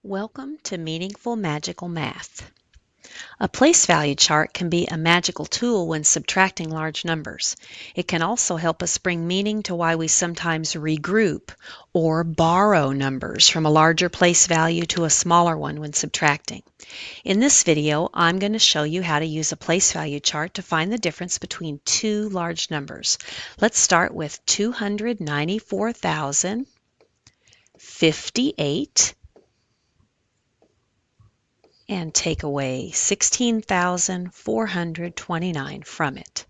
Welcome to Meaningful Magical Math. A place value chart can be a magical tool when subtracting large numbers. It can also help us bring meaning to why we sometimes regroup or borrow numbers from a larger place value to a smaller one when subtracting. In this video, I'm going to show you how to use a place value chart to find the difference between two large numbers. Let's start with 294,058 and take away 16,429 from it.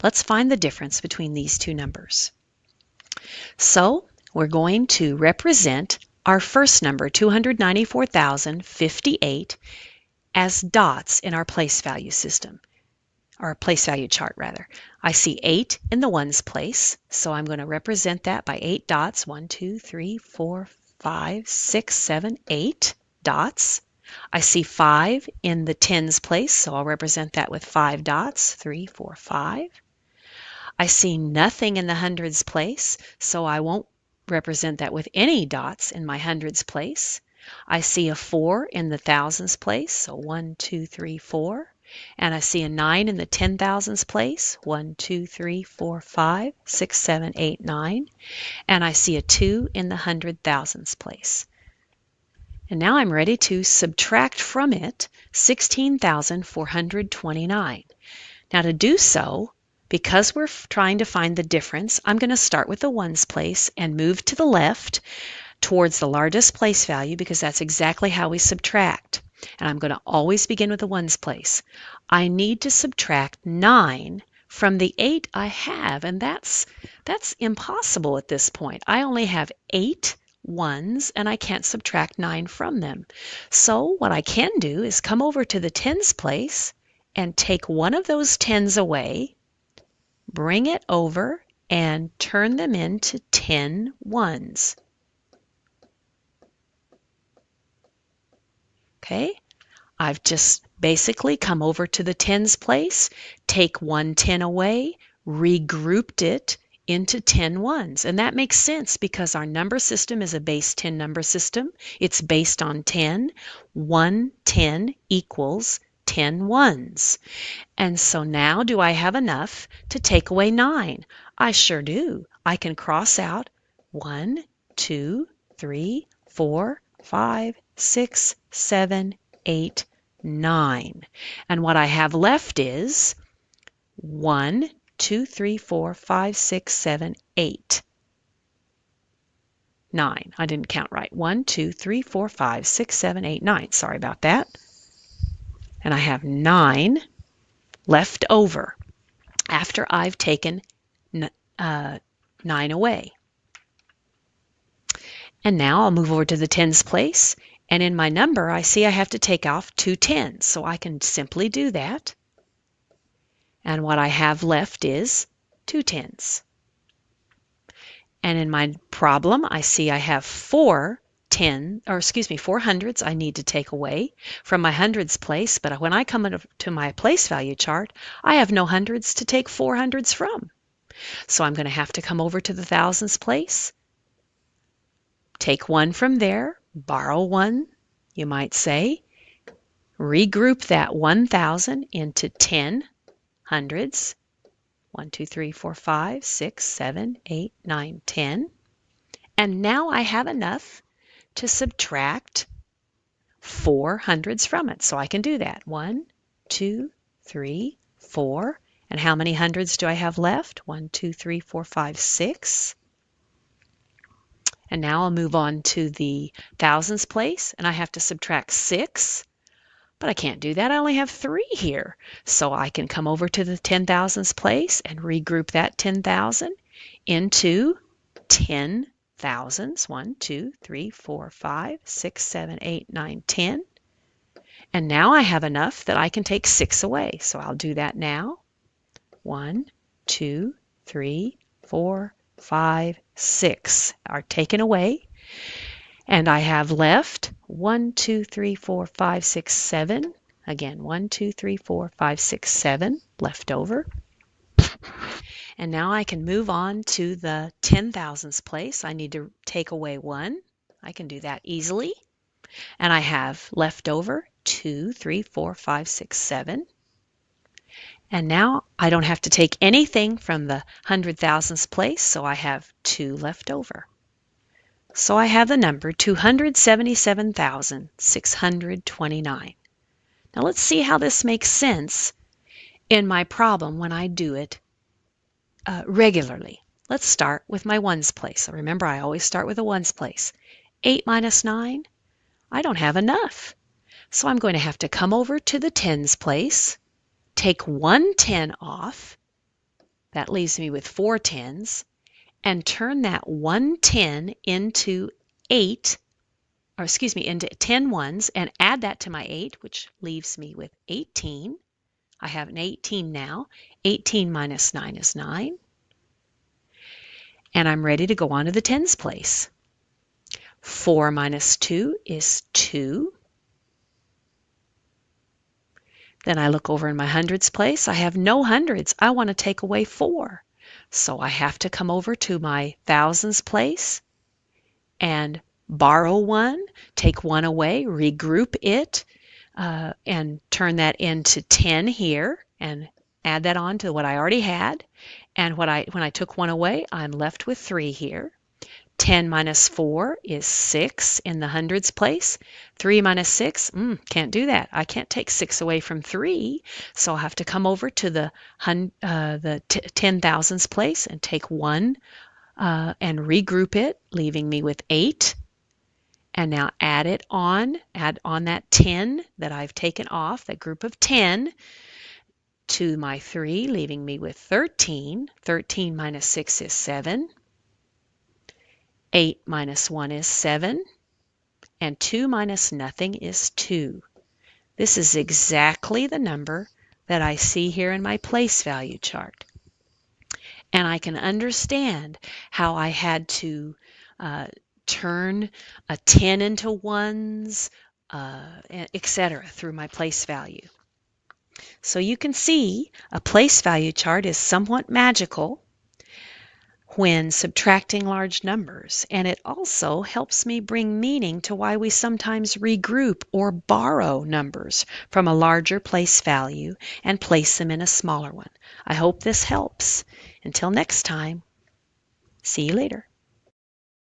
Let's find the difference between these two numbers. So we're going to represent our first number, 294,058, as dots in our place value system, or place value chart rather. I see 8 in the ones place, so I'm going to represent that by 8 dots. 1, 2, 3, 4, 5, 6, 7, 8 dots. I see 5 in the tens place, so I'll represent that with 5 dots, 3, 4, 5. I see nothing in the hundreds place, so I won't represent that with any dots in my hundreds place. I see a 4 in the thousands place, so 1, 2, 3, 4. And I see a 9 in the 10,000s place, 1, 2, 3, 4, 5, 6, 7, 8, 9. And I see a 2 in the 100,000s place. And now I'm ready to subtract from it 16,429. Now to do so, because we're trying to find the difference, I'm going to start with the ones place and move to the left towards the largest place value because that's exactly how we subtract. And I'm going to always begin with the ones place. I need to subtract 9 from the 8 I have, and that's impossible at this point. I only have 8 ones and I can't subtract 9 from them. So what I can do is come over to the tens place and take one of those tens away, bring it over, and turn them into 10 ones. Okay, I've just basically come over to the tens place, take one 10 away, regrouped it into 10 ones. And that makes sense because our number system is a base 10 number system. It's based on 10. 1 10 equals 10 ones. And so now do I have enough to take away 9? I sure do. I can cross out 1, 2, 3, 4, 5, 6, 7, 8, 9. And what I have left is 1, 2, 3, 4, 5, 6, 7, 8. 9. I didn't count right. 1, 2, 3, 4, 5, 6, 7, 8, 9. Sorry about that. And I have 9 left over after I've taken 9 away. And now I'll move over to the tens place. And in my number, I see I have to take off 2 tens. So I can simply do that. And what I have left is 2 tens. And in my problem, I see I have 4 hundreds I need to take away from my hundreds place. But when I come to my place value chart, I have no hundreds to take 4 hundreds from. So I'm going to have to come over to the thousands place, take 1 from there, borrow 1, you might say, regroup that 1,000 into 10 hundreds. 1, 2, 3, 4, 5, 6, 7, 8, 9, 10. And now I have enough to subtract 4 hundreds from it. So I can do that. 1, 2, 3, 4. And how many hundreds do I have left? 1, 2, 3, 4, 5, 6. And now I'll move on to the thousands place, and I have to subtract 6. But I can't do that. I only have 3 here. So I can come over to the 10,000s place and regroup that 10,000 into 10 thousands. 1, 2, 3, 4, 5, 6, 7, 8, 9, 10. And now I have enough that I can take 6 away. So I'll do that now. 1, 2, 3, 4, 5, 6 are taken away. And I have left 1, 2, 3, 4, 5, 6, 7. Again, 1, 2, 3, 4, 5, 6, 7 left over. And now I can move on to the 10,000s place. I need to take away 1. I can do that easily. And I have left over 2, 3, 4, 5, 6, 7. And now I don't have to take anything from the hundred thousandths place, so I have 2 left over. So I have the number 277,629. Now let's see how this makes sense in my problem when I do it regularly. Let's start with my ones place. So remember, I always start with a ones place. 8 minus 9, I don't have enough. So I'm going to have to come over to the tens place, take 1 10 off, that leaves me with 4 tens, and turn that 1 10 into 8, or excuse me, into 10 ones, and add that to my 8, which leaves me with 18. I have an 18 now. 18 minus 9 is 9. And I'm ready to go on to the tens place. 4 minus 2 is 2. Then I look over in my hundreds place. I have no hundreds. I want to take away 4. So I have to come over to my thousands place and borrow 1, take 1 away, regroup it, and turn that into 10 here, and add that on to what I already had. And when I took 1 away, I'm left with 3 here. 10 minus 4 is 6 in the hundreds place. 3 minus 6, can't do that. I can't take 6 away from 3, so I'll have to come over to the 10,000ths place and take 1 and regroup it, leaving me with 8. And now add on that 10 that I've taken off, that group of 10, to my 3, leaving me with 13. 13 minus 6 is 7. 8 minus 1 is 7. And 2 minus nothing is 2. This is exactly the number that I see here in my place value chart. And I can understand how I had to turn a 10 into ones, etc. through my place value. So you can see a place value chart is somewhat magical when subtracting large numbers, and it also helps me bring meaning to why we sometimes regroup or borrow numbers from a larger place value and place them in a smaller one. I hope this helps. Until next time, see you later.